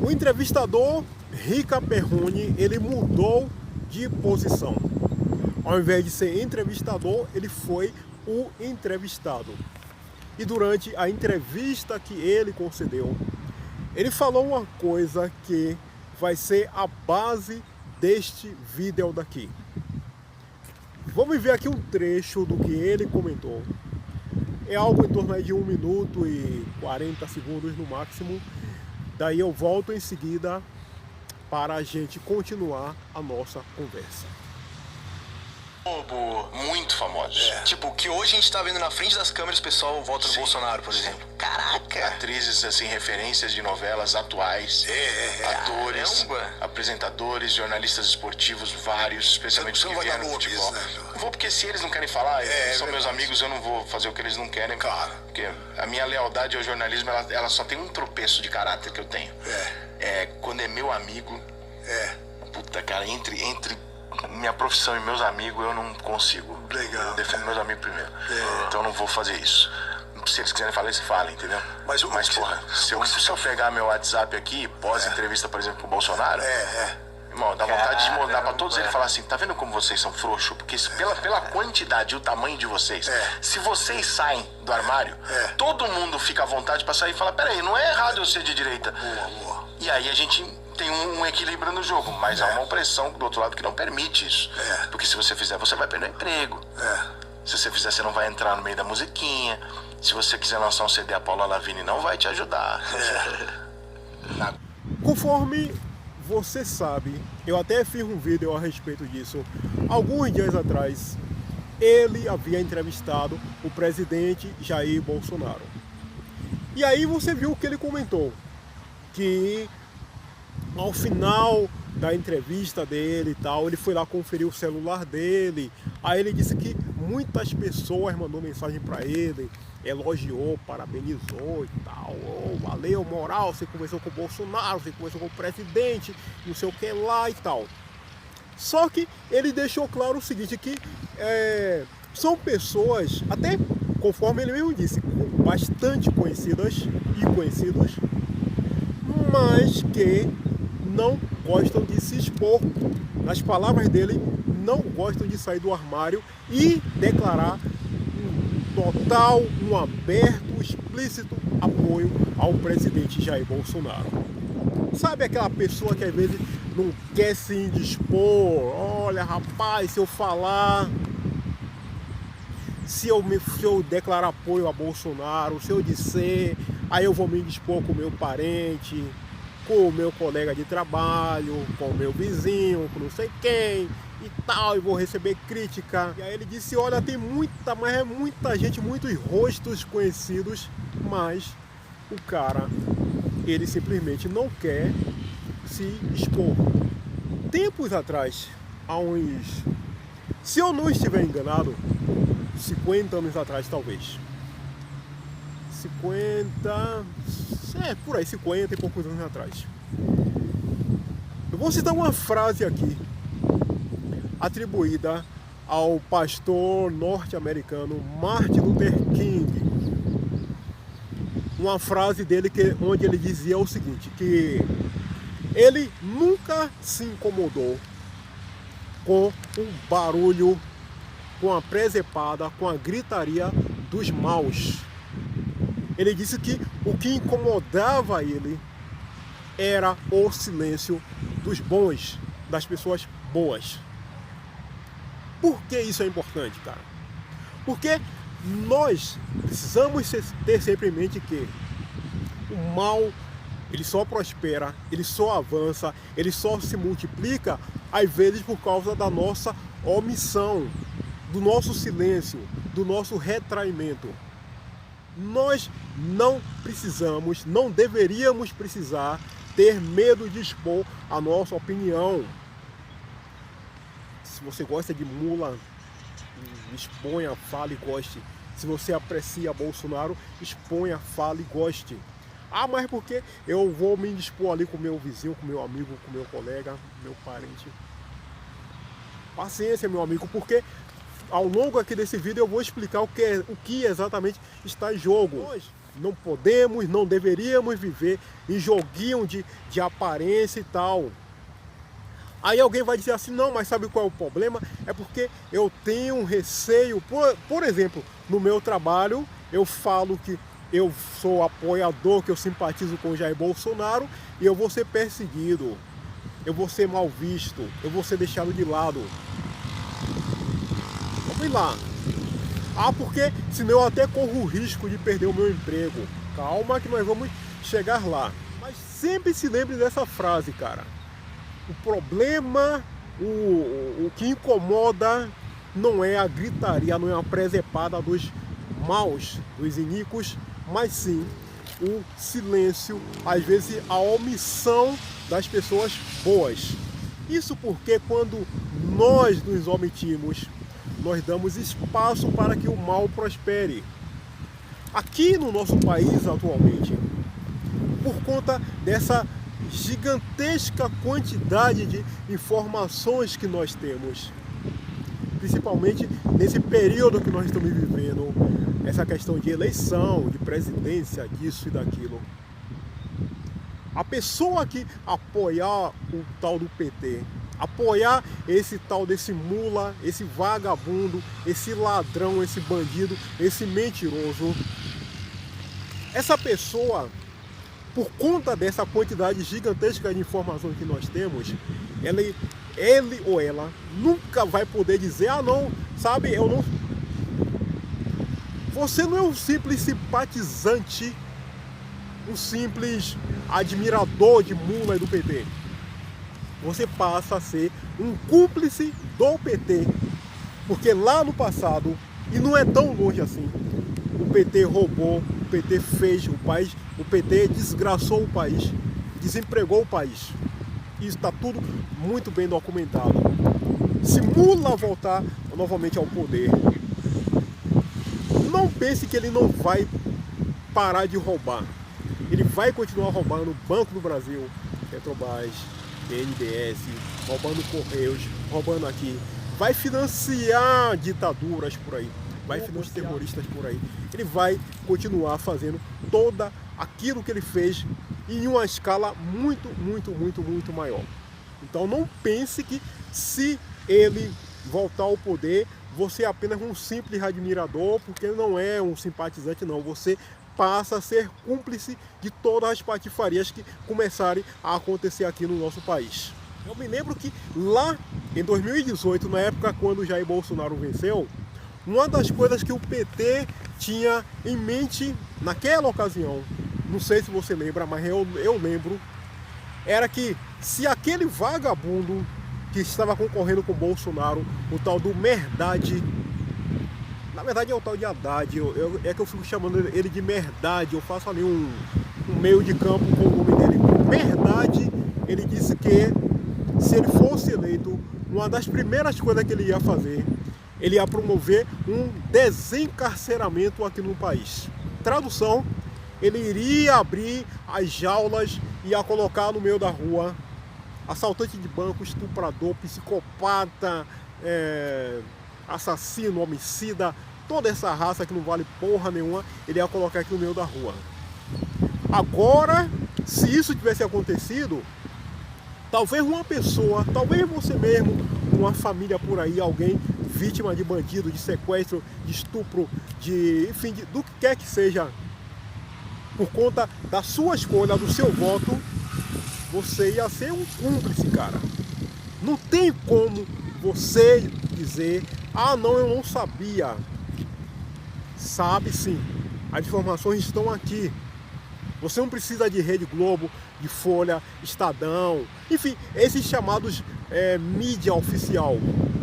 O entrevistador Rica Perrone, ele mudou de posição. Ao invés de ser entrevistador, ele foi o entrevistado. E durante a entrevista que ele concedeu, ele falou uma coisa que vai ser a base deste vídeo daqui. Vamos ver aqui um trecho do que ele comentou. É algo em torno de 1 minuto e 40 segundos no máximo. Daí eu volto em seguida para a gente continuar a nossa conversa. Muito famosos. Tipo, que hoje a gente tá vendo na frente das câmeras o pessoal vota no Bolsonaro, por exemplo. Caraca! Atrizes, assim, referências de novelas atuais, atores, apresentadores, jornalistas esportivos, vários, especialmente os que vieram do futebol. Não vou porque se eles não querem falar, são meus amigos, eu não vou fazer o que eles não querem. Claro. Porque a minha lealdade ao jornalismo, ela só tem um tropeço de caráter que eu tenho. Quando é meu amigo, puta, cara, entre minha profissão e meus amigos, eu não consigo. Legal. Eu defendo meus amigos primeiro. Então eu não vou fazer isso. Se eles quiserem falar, eles falam, entendeu? Mas porra, se eu pegar meu WhatsApp aqui, pós-entrevista, por exemplo, com o Bolsonaro, irmão, dá vontade de mandar pra todos eles e falar assim, tá vendo como vocês são frouxos? Porque pela quantidade e o tamanho de vocês, se vocês saem do armário, todo mundo fica à vontade pra sair e falar, peraí, não é errado eu ser de direita. E aí a gente tem um equilíbrio no jogo, mas há uma opressão do outro lado que não permite isso. Porque se você fizer, você vai perder o emprego. Se você fizer, você não vai entrar no meio da musiquinha. Se você quiser lançar um CD, a Paula Lavigne não vai te ajudar. Conforme você sabe, eu até fiz um vídeo a respeito disso. Alguns dias atrás, ele havia entrevistado o presidente Jair Bolsonaro. E aí você viu que ele comentou que ao final da entrevista dele e tal, ele foi lá conferir o celular dele. Aí ele disse que muitas pessoas mandou mensagem para ele, elogiou, parabenizou e tal. Valeu, moral, você conversou com o Bolsonaro, você conversou com o presidente, não sei o que lá e tal. Só que ele deixou claro o seguinte, que são pessoas, até conforme ele mesmo disse, bastante conhecidas e conhecidos, mas que não gostam de se expor. Nas palavras dele, não gostam de sair do armário e declarar um total, um aberto, explícito apoio ao presidente Jair Bolsonaro. Sabe aquela pessoa que às vezes não quer se indispor? Olha, rapaz, se eu falar, se eu declarar apoio a Bolsonaro, se eu disser, aí eu vou me indispor com o meu parente, com o meu colega de trabalho, com o meu vizinho, com não sei quem e tal, e vou receber crítica. E aí ele disse, olha, tem muita gente, muitos rostos conhecidos, mas o cara, ele simplesmente não quer se expor. Tempos atrás, se eu não estiver enganado, 50 anos atrás talvez, 50 e poucos anos atrás. Eu vou citar uma frase aqui, atribuída ao pastor norte-americano Martin Luther King. Uma frase dele onde ele dizia o seguinte, que ele nunca se incomodou com o barulho, com a presepada, com a gritaria dos maus. Ele disse que o que incomodava ele era o silêncio dos bons, das pessoas boas. Por que isso é importante, cara? Porque nós precisamos ter sempre em mente que o mal, ele só prospera, ele só avança, ele só se multiplica, às vezes por causa da nossa omissão, do nosso silêncio, do nosso retraimento. Nós não precisamos, não deveríamos precisar ter medo de expor a nossa opinião. Se você gosta de mula, exponha, fale e goste. Se você aprecia Bolsonaro, exponha, fale e goste. Ah, mas porque eu vou me indispor ali com meu vizinho, com meu amigo, com meu colega, meu parente? Paciência, meu amigo, porque ao longo aqui desse vídeo eu vou explicar o que exatamente está em jogo. não podemos, não deveríamos viver em joguinho de aparência e tal. Aí alguém vai dizer assim, não, mas sabe qual é o problema? É porque eu tenho um receio, por exemplo, no meu trabalho, eu falo que eu sou apoiador, que eu simpatizo com o Jair Bolsonaro, e eu vou ser perseguido, eu vou ser mal visto, eu vou ser deixado de lado. Vamos lá. Ah, porque senão eu até corro o risco de perder o meu emprego. Calma que nós vamos chegar lá. Mas sempre se lembre dessa frase, cara. O problema, o que incomoda não é a gritaria, não é a presepada dos maus, dos iníquos, mas sim o silêncio, às vezes a omissão das pessoas boas. Isso porque quando nós nos omitimos, nós damos espaço para que o mal prospere. Aqui no nosso país atualmente, por conta dessa gigantesca quantidade de informações que nós temos, principalmente nesse período que nós estamos vivendo, essa questão de eleição, de presidência, disso e daquilo. A pessoa que apoiar o tal do PT, apoiar esse tal desse mula, esse vagabundo, esse ladrão, esse bandido, esse mentiroso, essa pessoa, por conta dessa quantidade gigantesca de informações que nós temos, ele ou ela nunca vai poder dizer, ah não, sabe, eu não... Você não é um simples simpatizante, um simples admirador de mula e do PT. Você passa a ser um cúmplice do PT. Porque lá no passado, e não é tão longe assim, o PT roubou, o PT fez o país, o PT desgraçou o país, desempregou o país. Isso está tudo muito bem documentado. Se Lula voltar novamente ao poder, não pense que ele não vai parar de roubar. Ele vai continuar roubando o Banco do Brasil, Petrobras, BNDES, roubando Correios, roubando aqui. Vai financiar ditaduras por aí, vai financiar terroristas por aí. Ele vai continuar fazendo toda aquilo que ele fez em uma escala muito, muito, muito, muito maior. Então não pense que se ele voltar ao poder, você é apenas um simples admirador, porque não é um simpatizante não. Você passa a ser cúmplice de todas as patifarias que começarem a acontecer aqui no nosso país. Eu me lembro que lá em 2018, na época quando Jair Bolsonaro venceu, uma das coisas que o PT tinha em mente naquela ocasião, não sei se você lembra, mas eu lembro, era que se aquele vagabundo que estava concorrendo com o Bolsonaro, o tal do Merdade, na verdade é o tal de Haddad, é que eu fico chamando ele de Merdade, eu faço ali um meio de campo com o nome dele. Merdade, ele disse que se ele fosse eleito, uma das primeiras coisas que ele ia fazer, ele ia promover um desencarceramento aqui no país. Tradução, ele iria abrir as jaulas e ia colocar no meio da rua assaltante de banco, estuprador, psicopata, assassino, homicida, toda essa raça que não vale porra nenhuma, ele ia colocar aqui no meio da rua. Agora, se isso tivesse acontecido, talvez uma pessoa, talvez você mesmo, uma família por aí, alguém vítima de bandido, de sequestro, de estupro, enfim, do que quer que seja, por conta da sua escolha, do seu voto, você ia ser um cúmplice, cara. Não tem como você dizer, ah não, eu não sabia. Sabe sim, as informações estão aqui. Você não precisa de Rede Globo, de Folha, Estadão, enfim, esses chamados mídia oficial.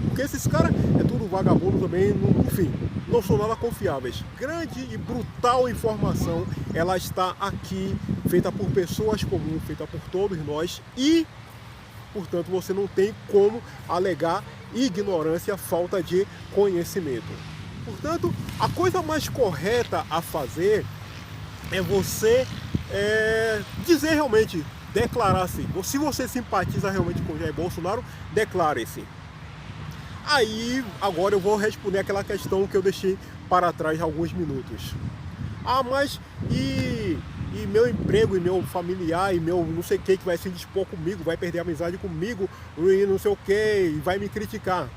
Porque esses caras é tudo vagabundo também, enfim, não são nada confiáveis. Grande e brutal informação, ela está aqui, feita por pessoas comuns, feita por todos nós e, portanto, você não tem como alegar ignorância, falta de conhecimento. Portanto, a coisa mais correta a fazer é você dizer realmente, declarar-se. Se você simpatiza realmente com Jair Bolsonaro, declare-se. Aí, agora eu vou responder aquela questão que eu deixei para trás há alguns minutos. Ah, mas e meu emprego, e meu familiar, e meu não sei o que vai se dispor comigo, vai perder a amizade comigo, e não sei o que, e vai me criticar.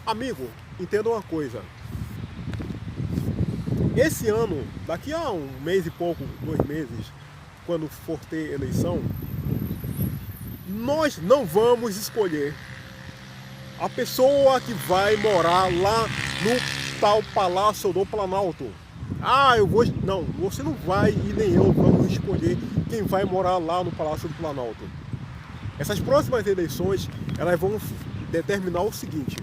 Amigo, entenda uma coisa. Esse ano, daqui a um mês e pouco, 2 meses, quando for ter eleição, nós não vamos escolher a pessoa que vai morar lá no tal Palácio do Planalto. Ah, eu vou... Não, você não vai e nem eu vamos escolher quem vai morar lá no Palácio do Planalto. Essas próximas eleições, elas vão determinar o seguinte.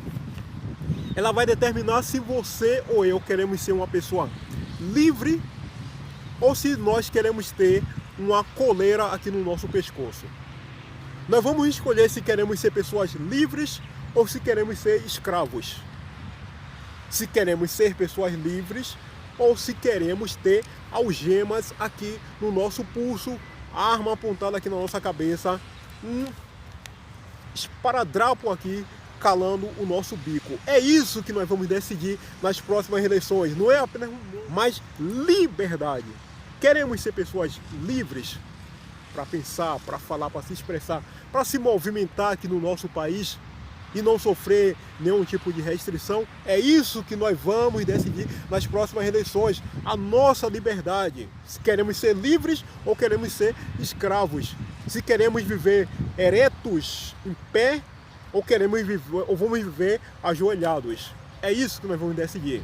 Ela vai determinar se você ou eu queremos ser uma pessoa livre ou se nós queremos ter uma coleira aqui no nosso pescoço. Nós vamos escolher se queremos ser pessoas livres ou se queremos ser escravos. Se queremos ser pessoas livres ou se queremos ter algemas aqui no nosso pulso, arma apontada aqui na nossa cabeça, um esparadrapo aqui calando o nosso bico. É isso que nós vamos decidir nas próximas eleições. Não é apenas mas liberdade. Queremos ser pessoas livres para pensar, para falar, para se expressar, para se movimentar aqui no nosso país e não sofrer nenhum tipo de restrição. É isso que nós vamos decidir nas próximas eleições. A nossa liberdade. Se queremos ser livres ou queremos ser escravos. Se queremos viver eretos, em pé, ou queremos viver, ou vamos viver ajoelhados. É isso que nós vamos decidir.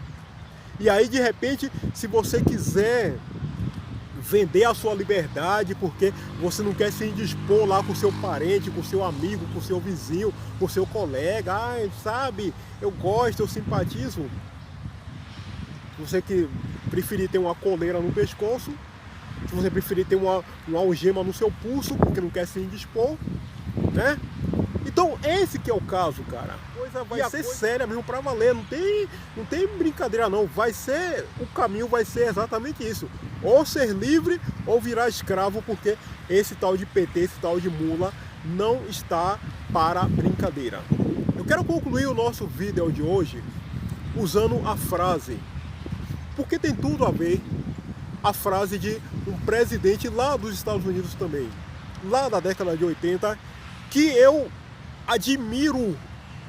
E aí, de repente, se você quiser vender a sua liberdade porque você não quer se indispor lá com o seu parente, com o seu amigo, com o seu vizinho, com o seu colega, sabe, eu gosto, eu simpatizo. Se você que preferir ter uma coleira no pescoço, se você preferir ter uma algema no seu pulso porque não quer se indispor, né? Então esse que é o caso, cara. A coisa vai ser séria mesmo pra valer, não tem brincadeira não. O caminho vai ser exatamente isso. Ou ser livre ou virar escravo, porque esse tal de PT, esse tal de mula não está para brincadeira. Eu quero concluir o nosso vídeo de hoje usando a frase, porque tem tudo a ver, a frase de um presidente lá dos Estados Unidos também, lá da década de 80, que eu admiro,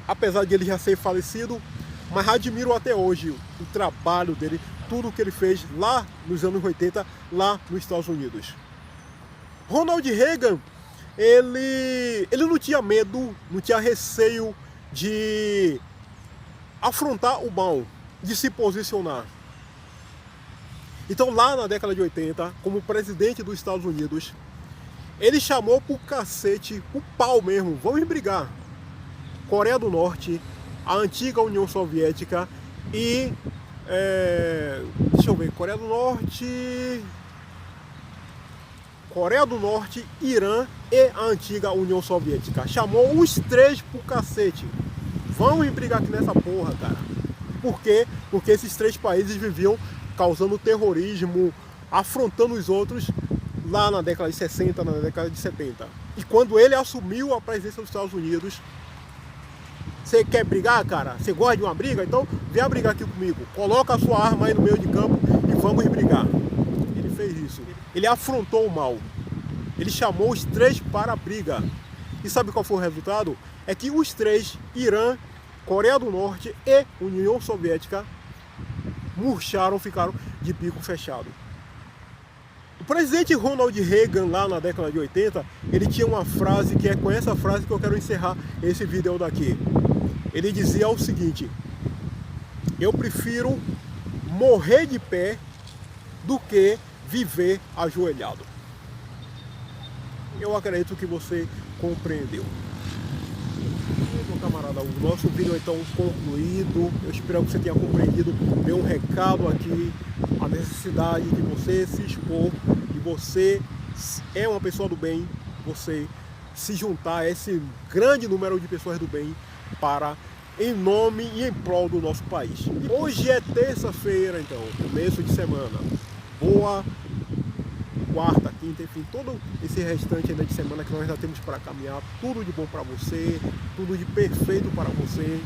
apesar de ele já ser falecido, mas admiro até hoje o trabalho dele, tudo que ele fez lá nos anos 80, lá nos Estados Unidos. Ronald Reagan, ele não tinha medo, não tinha receio de afrontar o mal, de se posicionar. Então lá na década de 80, como presidente dos Estados Unidos, ele chamou pro cacete, pro pau mesmo, vamos brigar. Coreia do Norte, a antiga União Soviética e... deixa eu ver, Coreia do Norte, Irã e a antiga União Soviética. Chamou os três pro cacete. Vamos brigar aqui nessa porra, cara. Por quê? Porque esses três países viviam causando terrorismo, afrontando os outros lá na década de 60, na década de 70. E quando ele assumiu a presidência dos Estados Unidos, você quer brigar, cara? Você gosta de uma briga? Então venha brigar aqui comigo. Coloca a sua arma aí no meio de campo e vamos brigar. Ele fez isso. Ele afrontou o mal. Ele chamou os três para a briga. E sabe qual foi o resultado? É que os três, Irã, Coreia do Norte e União Soviética, murcharam, ficaram de bico fechado. O presidente Ronald Reagan, lá na década de 80, ele tinha uma frase que é com essa frase que eu quero encerrar esse vídeo daqui. Ele dizia o seguinte: eu prefiro morrer de pé do que viver ajoelhado. Eu acredito que você compreendeu. Meu camarada, o nosso vídeo é então concluído. Eu espero que você tenha compreendido. Dei um recado aqui, a necessidade de você se expor, de você é uma pessoa do bem, você se juntar a esse grande número de pessoas do bem para, em nome e em prol do nosso país. Hoje é terça-feira, então, começo de semana. Boa quarta, quinta, enfim, todo esse restante ainda de semana que nós já temos para caminhar. Tudo de bom para você, tudo de perfeito para você.